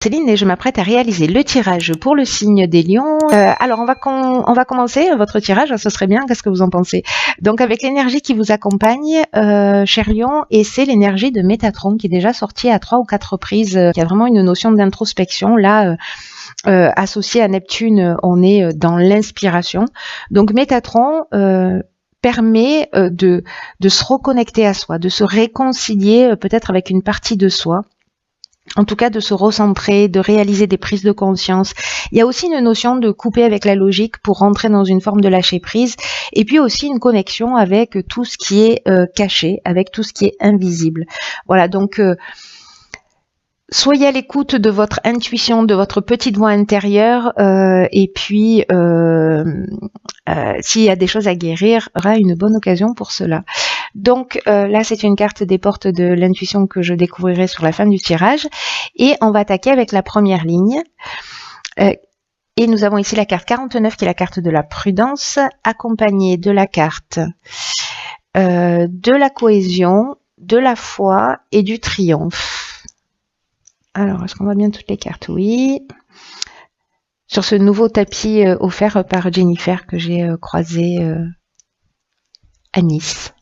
Céline et je m'apprête à réaliser le tirage pour le signe des lions. Alors on va commencer votre tirage, ce serait bien, qu'est-ce que vous en pensez? Donc avec l'énergie qui vous accompagne, cher lion, et c'est l'énergie de Métatron qui est déjà sortie à 3 ou 4 reprises, qui a vraiment une notion d'introspection. Là, associé à Neptune, on est dans l'inspiration. Donc Métatron permet de se reconnecter à soi, de se réconcilier peut-être avec une partie de soi. En tout cas, de se recentrer, de réaliser des prises de conscience. Il y a aussi une notion de couper avec la logique pour rentrer dans une forme de lâcher prise. Et puis aussi une connexion avec tout ce qui est caché, avec tout ce qui est invisible. Voilà, donc soyez à l'écoute de votre intuition, de votre petite voix intérieure. Et puis, s'il y a des choses à guérir, il y aura une bonne occasion pour cela. Donc là, c'est une carte des portes de l'intuition que je découvrirai sur la fin du tirage. Et on va attaquer avec la première ligne. Et nous avons ici la carte 49 qui est la carte de la prudence, accompagnée de la carte de la cohésion, de la foi et du triomphe. Alors, est-ce qu'on voit bien toutes les cartes? Oui. Sur ce nouveau tapis offert par Jennifer que j'ai croisé à Nice.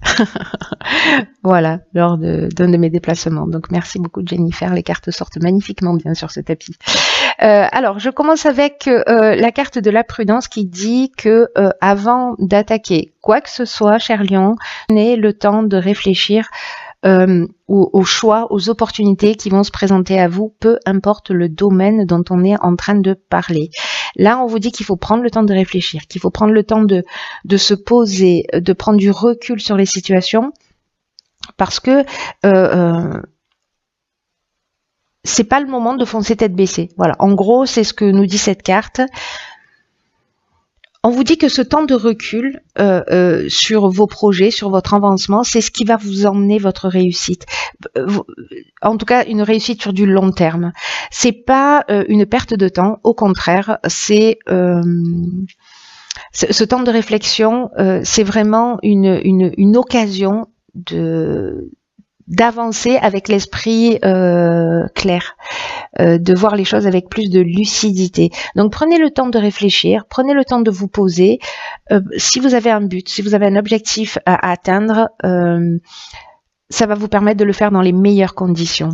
Voilà, lors d'un de mes déplacements. Donc merci beaucoup Jennifer, les cartes sortent magnifiquement bien sur ce tapis. Alors je commence avec la carte de la prudence qui dit que avant d'attaquer quoi que ce soit, cher lion, prenez le temps de réfléchir aux choix, aux opportunités qui vont se présenter à vous, peu importe le domaine dont on est en train de parler. Là, on vous dit qu'il faut prendre le temps de réfléchir, qu'il faut prendre le temps de se poser, de prendre du recul sur les situations, parce que c'est pas le moment de foncer tête baissée. Voilà, en gros, c'est ce que nous dit cette carte. On vous dit que ce temps de recul sur vos projets, sur votre avancement, c'est ce qui va vous emmener votre réussite. En tout cas, une réussite sur du long terme. C'est pas une perte de temps, au contraire, c'est ce temps de réflexion, c'est vraiment une occasion d'avancer avec l'esprit clair, de voir les choses avec plus de lucidité. Donc prenez le temps de réfléchir, prenez le temps de vous poser. Si vous avez un but, si vous avez un objectif à atteindre, ça va vous permettre de le faire dans les meilleures conditions.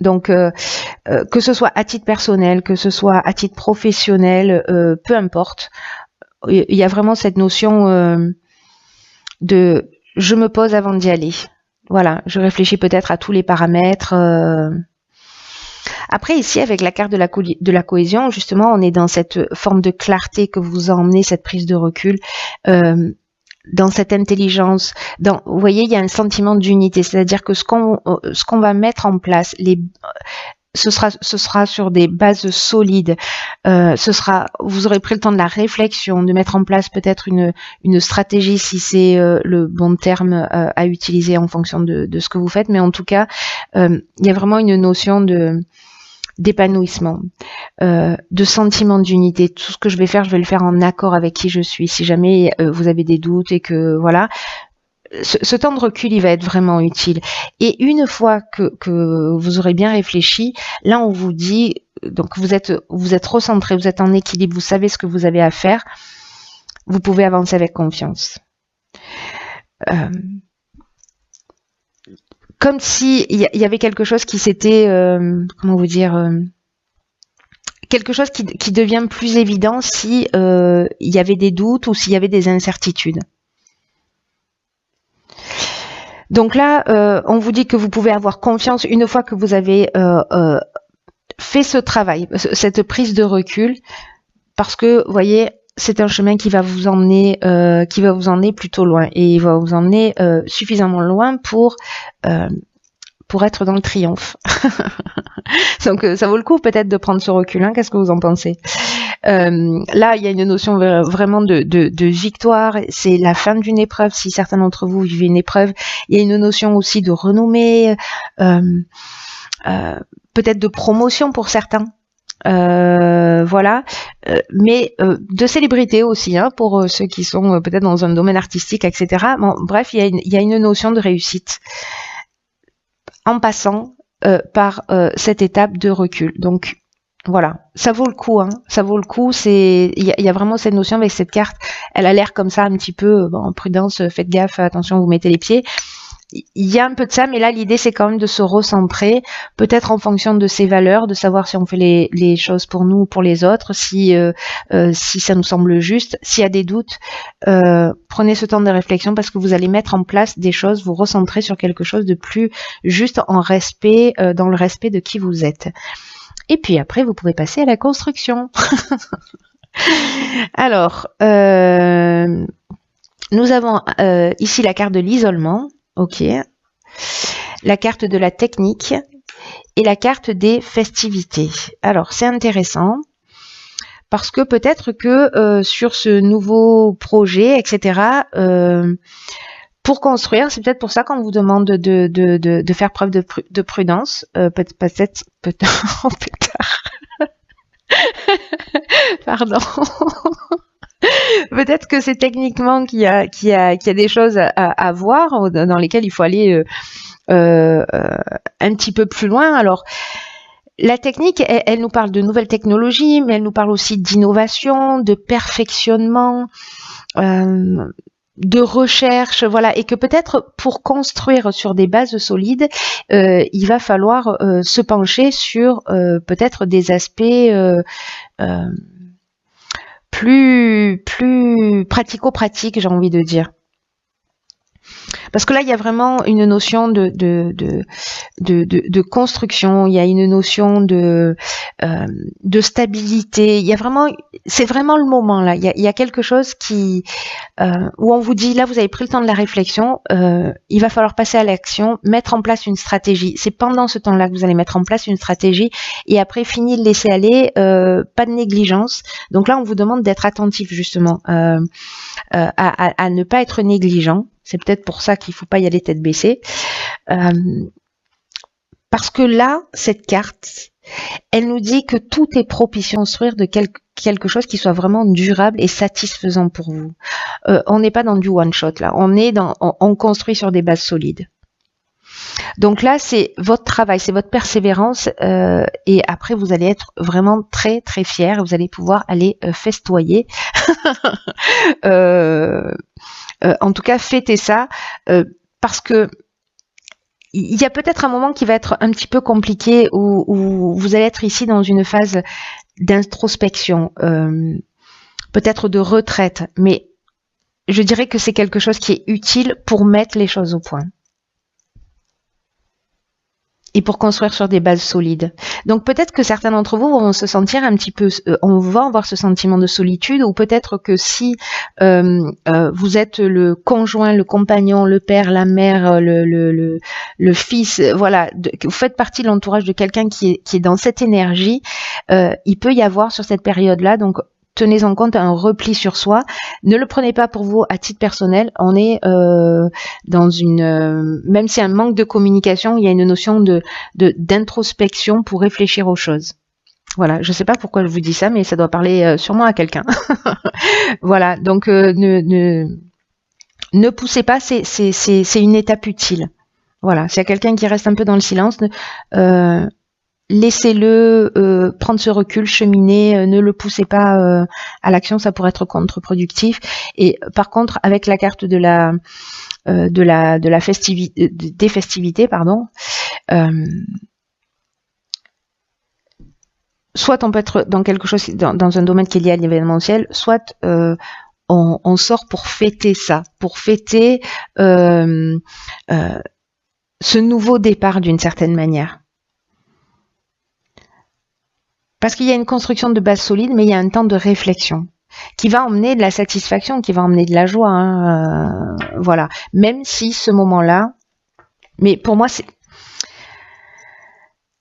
Donc que ce soit à titre personnel, que ce soit à titre professionnel, peu importe. Il y a vraiment cette notion de je me pose avant d'y aller. Voilà, je réfléchis peut-être à tous les paramètres. Après, ici, avec la carte de la cohésion, justement, on est dans cette forme de clarté que vous emmenez, cette prise de recul, dans cette intelligence. Vous voyez, il y a un sentiment d'unité, c'est-à-dire que ce qu'on va mettre en place, ce sera sur des bases solides. Vous aurez pris le temps de la réflexion, de mettre en place peut-être une stratégie si c'est le bon terme à utiliser en fonction de ce que vous faites. Mais en tout cas, il y a vraiment une notion d'épanouissement, de sentiment d'unité. Tout ce que je vais le faire en accord avec qui je suis. Si jamais vous avez des doutes et que voilà. Ce temps de recul, il va être vraiment utile. Et une fois que vous aurez bien réfléchi, là on vous dit, donc vous êtes recentré, vous êtes en équilibre, vous savez ce que vous avez à faire, vous pouvez avancer avec confiance. Comme si il y avait quelque chose qui s'était, comment vous dire, quelque chose qui devient plus évident si il y avait des doutes ou s'il y avait des incertitudes. Donc là, on vous dit que vous pouvez avoir confiance une fois que vous avez fait ce travail, cette prise de recul, parce que, vous voyez, c'est un chemin qui va vous emmener plutôt loin, et il va vous emmener suffisamment loin pour être dans le triomphe. Donc ça vaut le coup peut-être de prendre ce recul, hein, qu'est-ce que vous en pensez? Là, il y a une notion vraiment de victoire, c'est la fin d'une épreuve, si certains d'entre vous vivent une épreuve. Il y a une notion aussi de renommée, peut-être de promotion pour certains. Voilà, mais de célébrité aussi, hein, pour ceux qui sont peut-être dans un domaine artistique, etc. Bon, bref, il y a une notion de réussite. En passant, par cette étape de recul. Donc voilà, ça vaut le coup, hein. Ça vaut le coup. Il y a vraiment cette notion avec cette carte. Elle a l'air comme ça un petit peu, bon, prudence, faites gaffe, attention, vous mettez les pieds. Il y a un peu de ça, mais là l'idée c'est quand même de se recentrer, peut-être en fonction de ses valeurs, de savoir si on fait les choses pour nous ou pour les autres, si ça nous semble juste. S'il y a des doutes, prenez ce temps de réflexion parce que vous allez mettre en place des choses, vous recentrer sur quelque chose de plus juste en respect, dans le respect de qui vous êtes. Et puis après, vous pouvez passer à la construction. Alors, nous avons ici la carte de l'isolement. Ok. La carte de la technique et la carte des festivités. Alors, c'est intéressant parce que peut-être que sur ce nouveau projet, etc., pour construire, c'est peut-être pour ça qu'on vous demande de faire preuve de prudence. Peut-être plus tard. Pardon. Peut-être que c'est techniquement qu'il y a des choses à voir dans lesquelles il faut aller un petit peu plus loin. Alors, la technique, elle nous parle de nouvelles technologies, mais elle nous parle aussi d'innovation, de perfectionnement, de recherche, voilà, et que peut-être pour construire sur des bases solides, il va falloir se pencher sur peut-être des aspects plus pratico-pratiques, j'ai envie de dire. Parce que là, il y a vraiment une notion de construction, il y a une notion de stabilité. Il y a vraiment, c'est vraiment le moment là. Il y a quelque chose qui où on vous dit là, vous avez pris le temps de la réflexion, il va falloir passer à l'action, mettre en place une stratégie. C'est pendant ce temps-là que vous allez mettre en place une stratégie et après fini de laisser aller, pas de négligence. Donc là, on vous demande d'être attentif justement à ne pas être négligent. C'est peut-être pour ça qu'il ne faut pas y aller tête baissée. Parce que là, cette carte, elle nous dit que tout est propice à construire de quelque chose qui soit vraiment durable et satisfaisant pour vous. On n'est pas dans du one-shot, là. On construit sur des bases solides. Donc là, c'est votre travail, c'est votre persévérance et après, vous allez être vraiment très, très fiers. Vous allez pouvoir aller festoyer. En tout cas, fêtez ça parce que il y a peut-être un moment qui va être un petit peu compliqué où vous allez être ici dans une phase d'introspection, peut-être de retraite, mais je dirais que c'est quelque chose qui est utile pour mettre les choses au point. Et pour construire sur des bases solides. Donc peut-être que certains d'entre vous vont se sentir un petit peu, on va avoir ce sentiment de solitude, ou peut-être que si vous êtes le conjoint, le compagnon, le père, la mère, le fils, voilà, vous faites partie de l'entourage de quelqu'un qui est dans cette énergie, il peut y avoir sur cette période-là, donc tenez en compte un repli sur soi. Ne le prenez pas pour vous à titre personnel. On est dans une, même s'il y a un manque de communication, il y a une notion d'introspection pour réfléchir aux choses. Voilà, je ne sais pas pourquoi je vous dis ça, mais ça doit parler sûrement à quelqu'un. Voilà, donc ne poussez pas, c'est une étape utile. Voilà, s'il y a quelqu'un qui reste un peu dans le silence, laissez-le prendre ce recul, cheminer, ne le poussez pas à l'action, ça pourrait être contre-productif. Et par contre, avec la carte des festivités, pardon, soit on peut être dans quelque chose, dans un domaine qui est lié à l'événementiel, soit on sort pour fêter ça, pour fêter ce nouveau départ d'une certaine manière. Parce qu'il y a une construction de base solide, mais il y a un temps de réflexion qui va emmener de la satisfaction, qui va emmener de la joie. Hein, voilà. Même si ce moment-là, mais pour moi,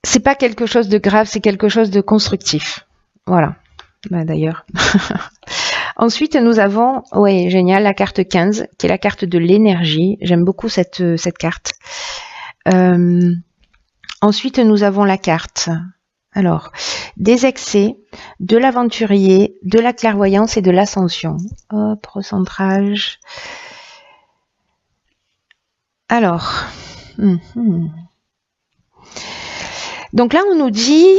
c'est pas quelque chose de grave, c'est quelque chose de constructif. Voilà. Bah, d'ailleurs. Ensuite, nous avons, ouais, génial, la carte 15, qui est la carte de l'énergie. J'aime beaucoup cette carte. Ensuite, nous avons la carte... Alors, des excès, de l'aventurier, de la clairvoyance et de l'ascension. Hop, recentrage. Alors, Donc là, on nous dit...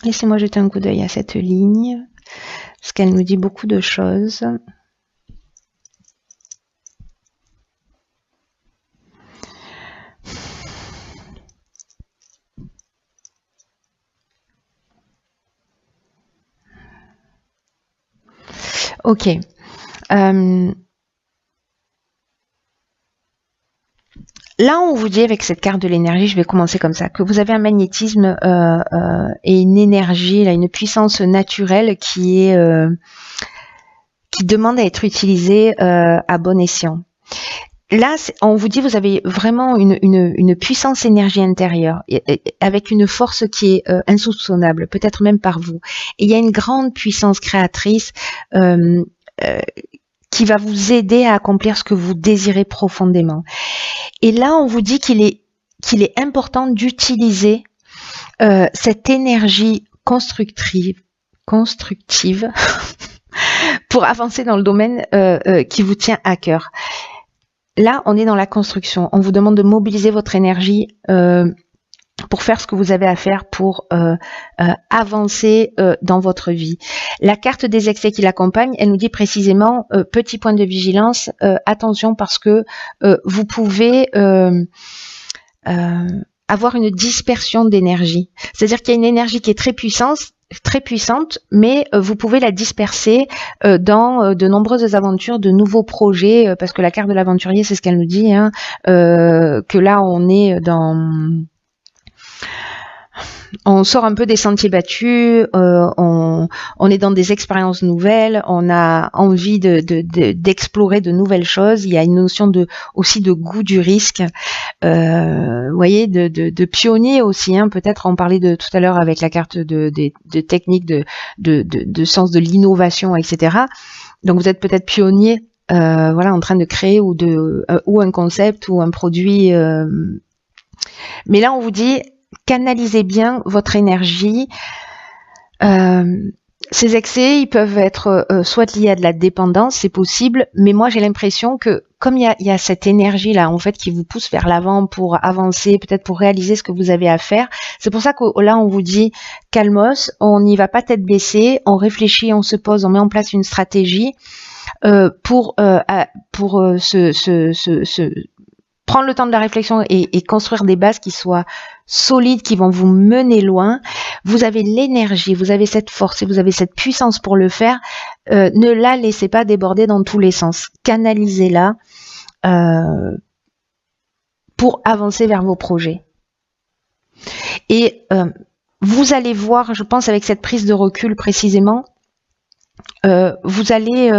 Laissez-moi jeter un coup d'œil à cette ligne, parce qu'elle nous dit beaucoup de choses. Ok. Là, on vous dit avec cette carte de l'énergie, je vais commencer comme ça, que vous avez un magnétisme et une énergie, là, une puissance naturelle qui demande à être utilisée à bon escient. Là, on vous dit vous avez vraiment une puissance énergie intérieure avec une force qui est insoupçonnable, peut-être même par vous. Et il y a une grande puissance créatrice qui va vous aider à accomplir ce que vous désirez profondément. Et là, on vous dit qu'il est important d'utiliser cette énergie constructive pour avancer dans le domaine qui vous tient à cœur. Là, on est dans la construction. On vous demande de mobiliser votre énergie pour faire ce que vous avez à faire pour avancer dans votre vie. La carte des excès qui l'accompagne, elle nous dit précisément, petit point de vigilance, attention parce que vous pouvez avoir une dispersion d'énergie. C'est-à-dire qu'il y a une énergie qui est très puissante, mais vous pouvez la disperser dans de nombreuses aventures, de nouveaux projets, parce que la carte de l'aventurier, c'est ce qu'elle nous dit, hein, que là, on sort un peu des sentiers battus, on est dans des expériences nouvelles, on a envie d'explorer de nouvelles choses. Il y a une notion aussi de goût du risque, vous voyez, de pionnier aussi. Hein, peut-être on parlait tout à l'heure avec la carte de techniques de sens de l'innovation, etc. Donc vous êtes peut-être pionnier, voilà, en train de créer ou un concept ou un produit. Mais là, on vous dit canalisez bien votre énergie. Ces excès, ils peuvent être soit liés à de la dépendance, c'est possible, mais moi j'ai l'impression que comme il y a cette énergie là en fait qui vous pousse vers l'avant pour avancer, peut-être pour réaliser ce que vous avez à faire, c'est pour ça que là on vous dit calmos, on n'y va pas tête baissée, on réfléchit, on se pose, on met en place une stratégie pour prendre le temps de la réflexion et construire des bases qui soient solides, qui vont vous mener loin. Vous avez l'énergie, vous avez cette force et vous avez cette puissance pour le faire. Ne la laissez pas déborder dans tous les sens. Canalisez-la pour avancer vers vos projets. Et vous allez voir, je pense avec cette prise de recul précisément, vous allez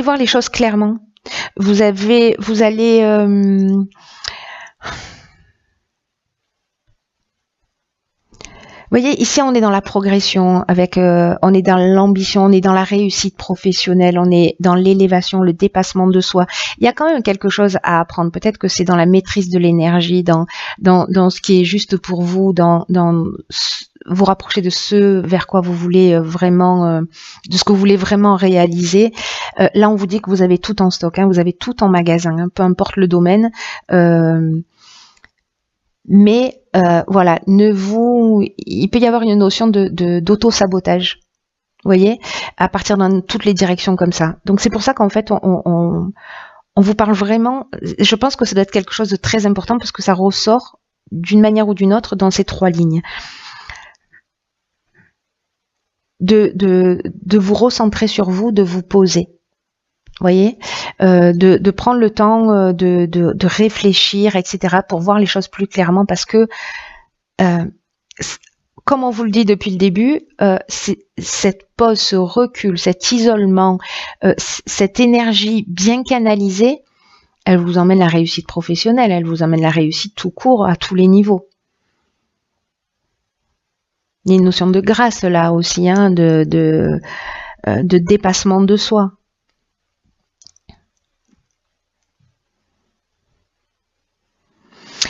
voir les choses clairement. Vous allez vous voyez, ici on est dans la progression, on est dans l'ambition, on est dans la réussite professionnelle, on est dans l'élévation, le dépassement de soi. Il y a quand même quelque chose à apprendre. Peut-être que c'est dans la maîtrise de l'énergie, dans ce qui est juste pour vous, dans vous rapprocher de ce vers quoi vous voulez vraiment, de ce que vous voulez vraiment réaliser. Là, on vous dit que vous avez tout en stock, hein, vous avez tout en magasin, hein, peu importe le domaine. Mais voilà, il peut y avoir une notion d'auto-sabotage, vous voyez, à partir dans toutes les directions comme ça. Donc c'est pour ça qu'en fait, on vous parle vraiment, je pense que ça doit être quelque chose de très important parce que ça ressort d'une manière ou d'une autre dans ces trois lignes. De vous recentrer sur vous, de vous poser. Vous voyez, de prendre le temps de réfléchir, etc., pour voir les choses plus clairement, parce que, comme on vous le dit depuis le début, cette pause, ce recul, cet isolement, cette énergie bien canalisée, elle vous emmène la réussite professionnelle, elle vous emmène la réussite tout court, à tous les niveaux. Il y a une notion de grâce là aussi, hein, de dépassement de soi.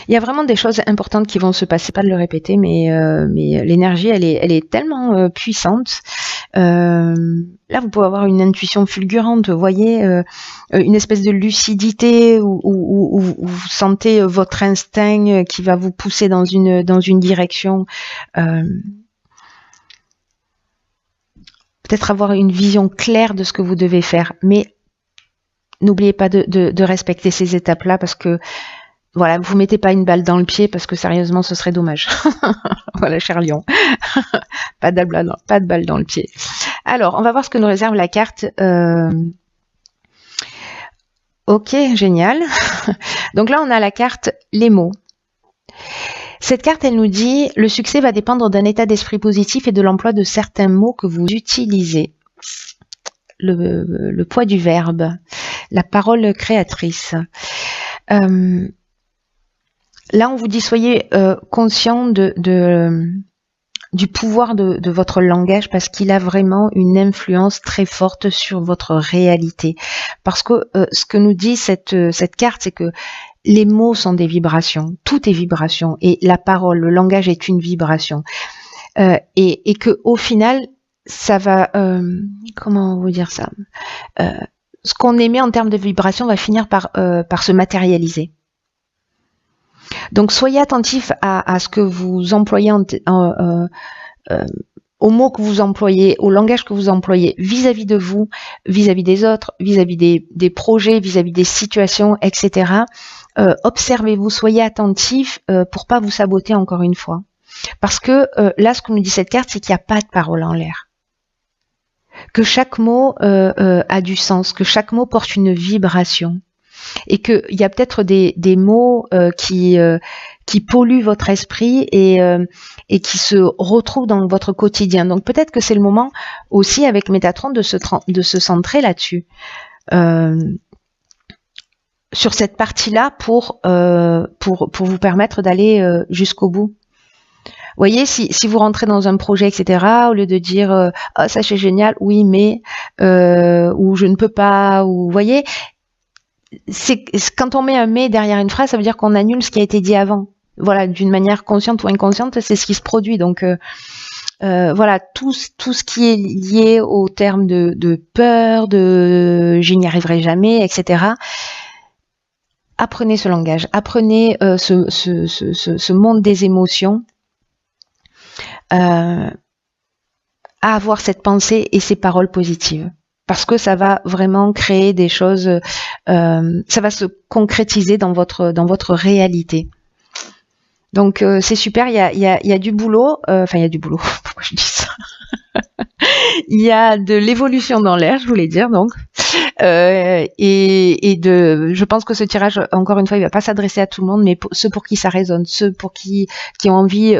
Il y a vraiment des choses importantes qui vont se passer, pas de le répéter, mais l'énergie, elle est tellement puissante. Là, vous pouvez avoir une intuition fulgurante, vous voyez, une espèce de lucidité où vous sentez votre instinct qui va vous pousser dans une direction. Peut-être avoir une vision claire de ce que vous devez faire, mais n'oubliez pas de respecter ces étapes-là parce que voilà, vous mettez pas une balle dans le pied parce que sérieusement, ce serait dommage. Voilà, cher lion. Pas de balle dans le pied. Alors, on va voir ce que nous réserve la carte. Ok, génial. Donc là, on a la carte les mots. Cette carte, elle nous dit, le succès va dépendre d'un état d'esprit positif et de l'emploi de certains mots que vous utilisez. Le poids du verbe, la parole créatrice. Là, on vous dit, soyez conscient du pouvoir de votre langage parce qu'il a vraiment une influence très forte sur votre réalité. Parce que ce que nous dit cette carte, c'est que les mots sont des vibrations, tout est vibration et la parole, le langage est une vibration. Et que au final, ça va, comment vous dire ça, ce qu'on émet en termes de vibration va finir par se matérialiser. Donc soyez attentif à ce que vous employez, aux mots que vous employez, au langage que vous employez vis-à-vis de vous, vis-à-vis des autres, vis-à-vis des projets, vis-à-vis des situations, etc. Observez-vous, soyez attentif pour pas vous saboter encore une fois. Parce que là, ce que nous dit cette carte, c'est qu'il n'y a pas de parole en l'air. Que chaque mot a du sens, que chaque mot porte une vibration. Et qu'il y a peut-être des mots qui polluent votre esprit et qui se retrouvent dans votre quotidien. Donc peut-être que c'est le moment aussi avec Métatron de se centrer là-dessus. Sur cette partie-là pour vous permettre d'aller jusqu'au bout. Vous voyez, si vous rentrez dans un projet, etc., au lieu de dire oh, ça c'est génial, oui, mais ou je ne peux pas, ou vous voyez, quand on met un mais derrière une phrase, ça veut dire qu'on annule ce qui a été dit avant. Voilà, d'une manière consciente ou inconsciente, c'est ce qui se produit. Donc voilà, tout ce qui est lié au terme de peur, de je n'y arriverai jamais, etc. Apprenez ce langage, apprenez ce monde des émotions, à avoir cette pensée et ces paroles positives. Parce que ça va vraiment créer des choses, ça va se concrétiser dans votre réalité. Donc c'est super, il y a du boulot, enfin il y a du boulot, pourquoi je dis ça? Il y a de l'évolution dans l'air, je voulais dire donc. Je pense que ce tirage, encore une fois, il va pas s'adresser à tout le monde, mais ceux pour qui ça résonne, ceux pour qui ont envie